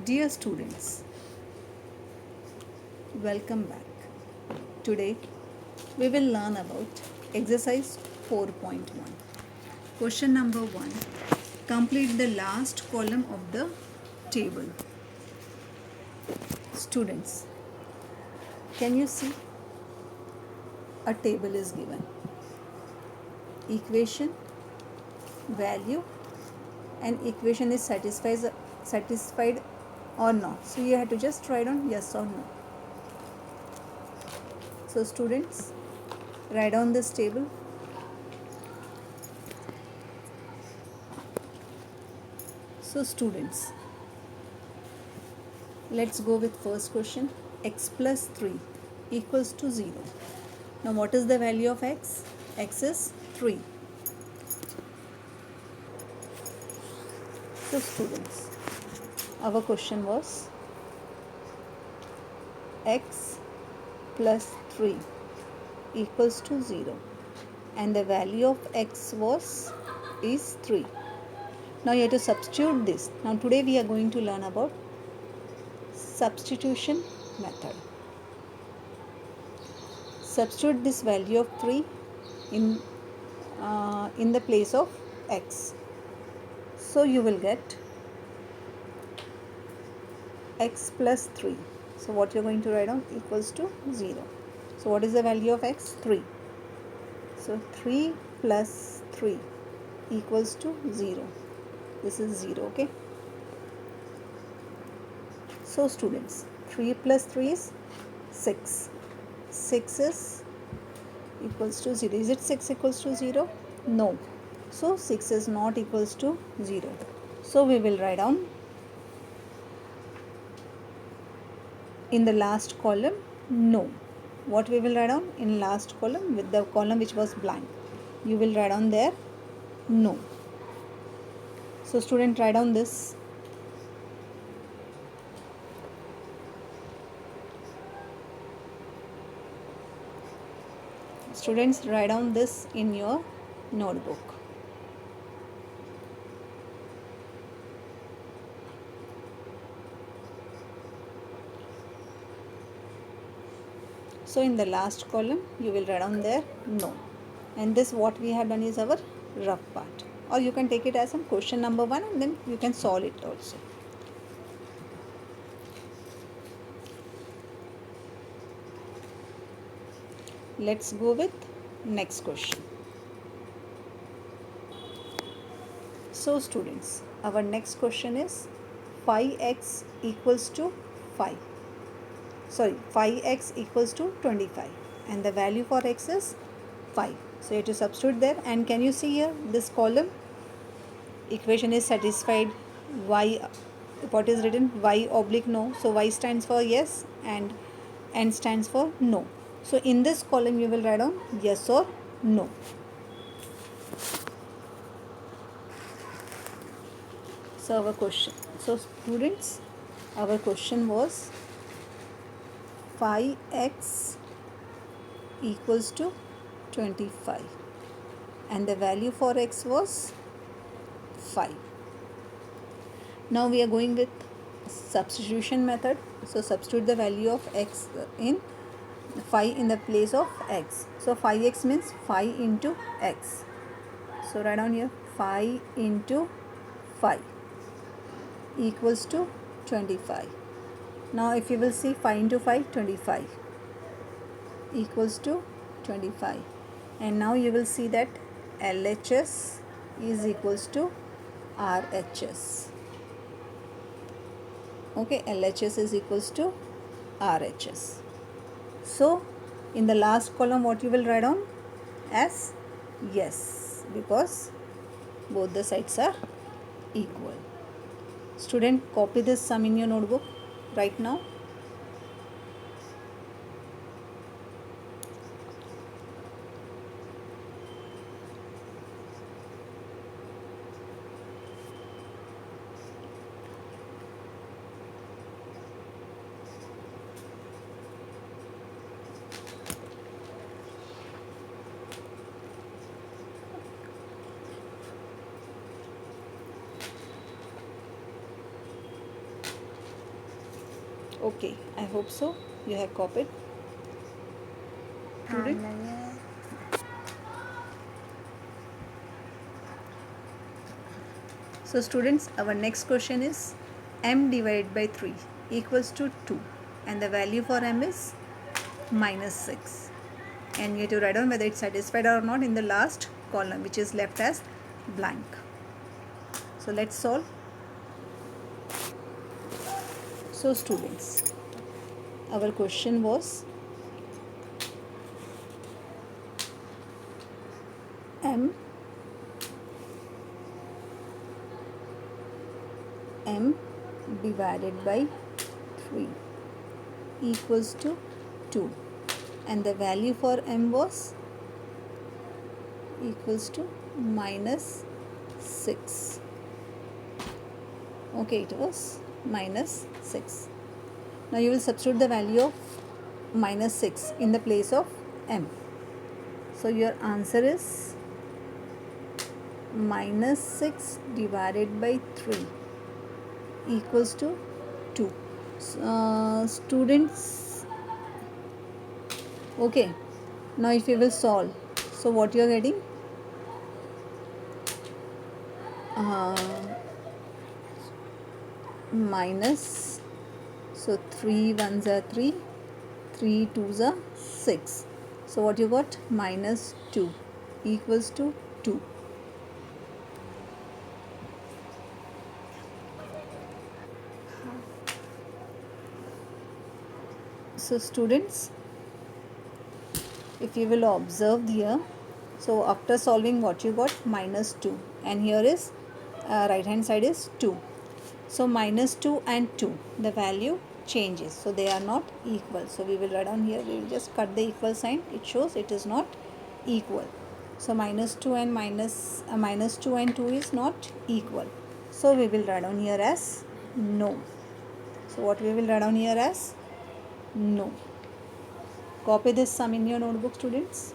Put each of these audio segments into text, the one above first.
Dear students, welcome back. Today we will learn about exercise 4.1. Question number 1. Complete the last column of the table. Students, can you see a table is given? Equation, value, and equation is satisfied or not. So you have to just write on yes or no. So students, write down this table. So students, let's go with first question. X plus 3 equals to 0. Now what is the value of x? X is 3. So students, our question was x plus 3 equals to 0 and the value of x is 3. Now you have to substitute this. Now today we are going to learn about substitution method. Substitute this value of 3 in the place of x. So you will get x plus 3. So what you are going to write down? Equals to 0. So what is the value of x? 3. So 3 plus 3 equals to 0. This is 0, okay? So students, 3 plus 3 is 6. 6 is equals to 0. Is it 6 equals to 0? No. So 6 is not equals to 0. So we will write down in the last column no. What we will write down in last column with the column which was blank? You will write down there no. So student, write down this. Students, write down this in your notebook. So in the last column you will write down there no, and this what we have done is our rough part, or you can take it as some question number 1 and then you can solve it also. Let's go with next question. So students, our next question is 5x equals to 5x equals to 25 and the value for x is 5. So you have to substitute there, and can you see here this column? Equation is satisfied. Y, what is written? Y oblique no. So y stands for yes and n stands for no. So in this column you will write down yes or no. So our question. So students, our question was 5x equals to 25 and the value for x was 5. Now we are going with substitution method. So substitute the value of x in 5 in the place of x. So 5x means 5 into x. So write down here 5 into 5 equals to 25. Now if you will see 5 into 5, 25 equals to 25, and now you will see that LHS is equals to RHS. Okay, LHS is equals to RHS. So in the last column what you will write down as yes, because both the sides are equal. Student, copy this sum in your notebook right now. Okay, I hope so. You have copied. Student? So students, our next question is m divided by 3 equals to 2 and the value for m is minus 6. And you have to write down whether it's satisfied or not in the last column, which is left as blank. So let's solve. So students, our question was m divided by 3 equals to 2 and the value for m was equals to minus 6. Okay, it was minus 6. Now you will substitute the value of minus 6 in the place of m. So your answer is minus 6 divided by 3 equals to 2. Students, okay, now if you will solve, so what you are getting? Minus, so 3 ones are 3, 3 twos are 6. So what you got? Minus 2 equals to 2. So students, if you will observe here, so after solving what you got? Minus 2, and here is right hand side is 2. So minus 2 and 2, the value changes, so they are not equal. So we will write down here, we will just cut the equal sign, it shows it is not equal. So minus 2 and minus 2 and 2 is not equal, so we will write down here as no. So what we will write down here as no. Copy this sum in your notebook, students.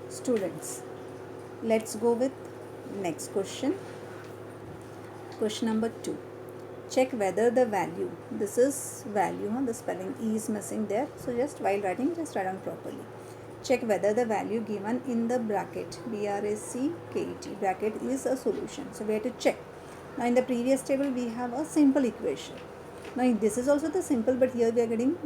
Students, let's go with next question. Question number 2. Check whether the value, this is value, the spelling E is missing there, so just while writing, just write down properly. Check whether the value given in the bracket BRACKET bracket is a solution. So we have to check. Now in the previous table we have a simple equation. Now this is also the simple, but here we are getting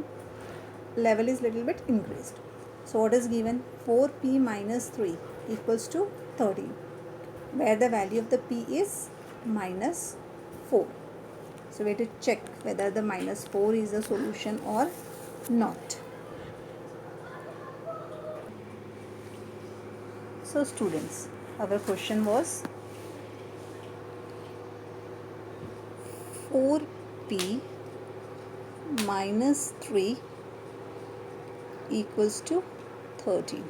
level is little bit increased. So what is given? 4p minus 3 equals to 13, where the value of the p is minus 4. So we have to check whether the minus 4 is a solution or not. So students, our question was 4p minus 3 equals to 13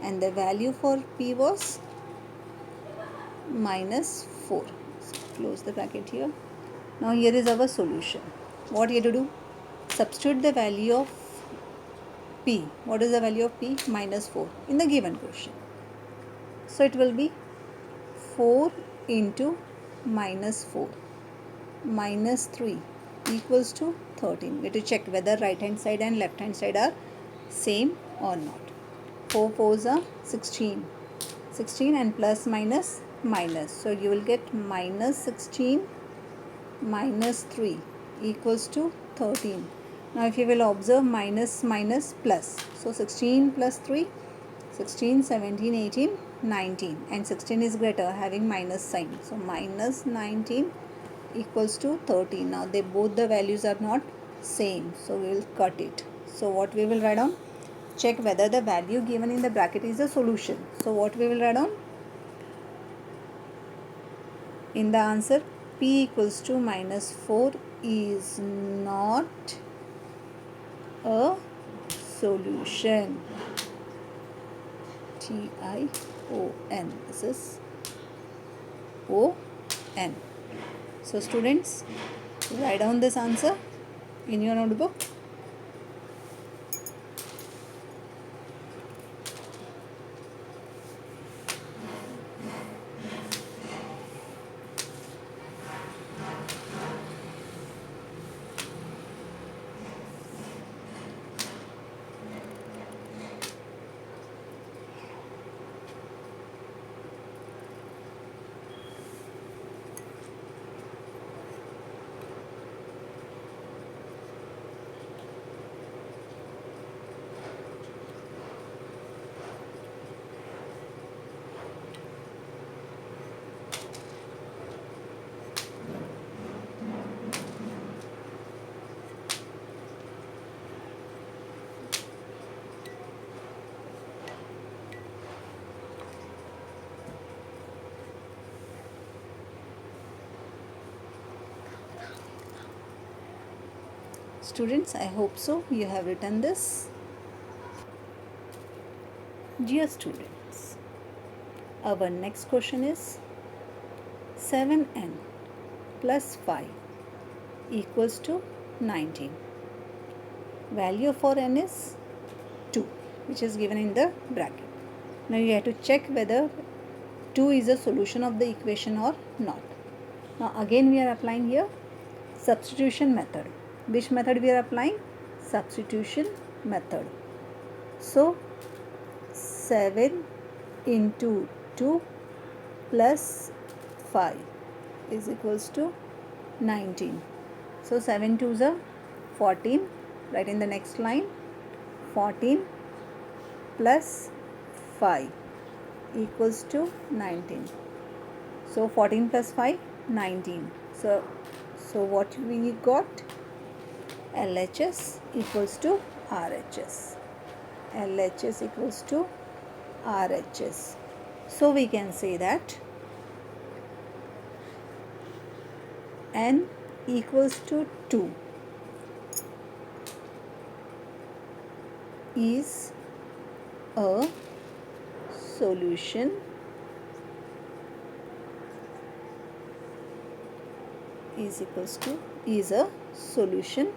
and the value for p was minus 4. So close the bracket here. Now here is our solution. What you have to do? Substitute the value of p. What is the value of p? Minus 4 in the given question. So it will be 4 into minus 4 minus 3 equals to 13. We have to check whether right hand side and left hand side are same or not. 4 4s are 16. 16 and plus minus minus. So you will get minus 16 minus 3 equals to 13. Now if you will observe minus minus plus. So 16 plus 3, 16, 17, 18, 19 and 16 is greater having minus sign. So minus 19 equals to 13. Now they both the values are not same, so we will cut it. So what we will write down? Check whether the value given in the bracket is a solution. So what we will write down? In the answer, p equals to minus 4 is not a solution. Tion. This is O-N. So students, write down this answer in your notebook. Students, I hope so you have written this. Dear students, our next question is 7n plus 5 equals to 19. Value for n is 2, which is given in the bracket. Now you have to check whether 2 is a solution of the equation or not. Now again we are applying here substitution method. Which method we are applying? Substitution method. So 7 into 2 plus 5 is equals to 19. So 7 2s are 14. Right in the next line, 14 plus 5 equals to 19. So 14 plus 5, 19. So what we got? LHS equals to RHS. LHS equals to RHS. So we can say that n equals to 2 is a solution is a solution.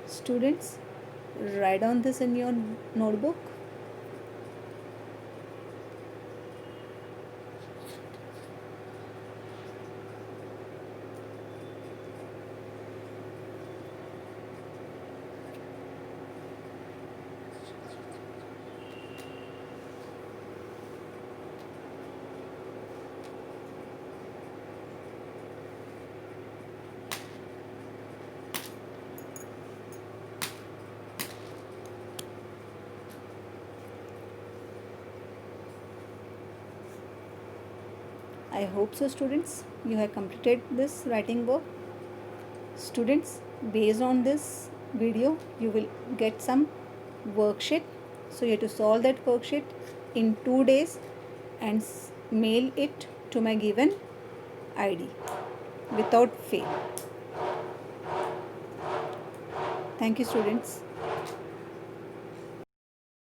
Students, write down this in your notebook. I hope so students, you have completed this writing work. Students, based on this video, you will get some worksheet. So you have to solve that worksheet in 2 days and mail it to my given ID without fail. Thank you students.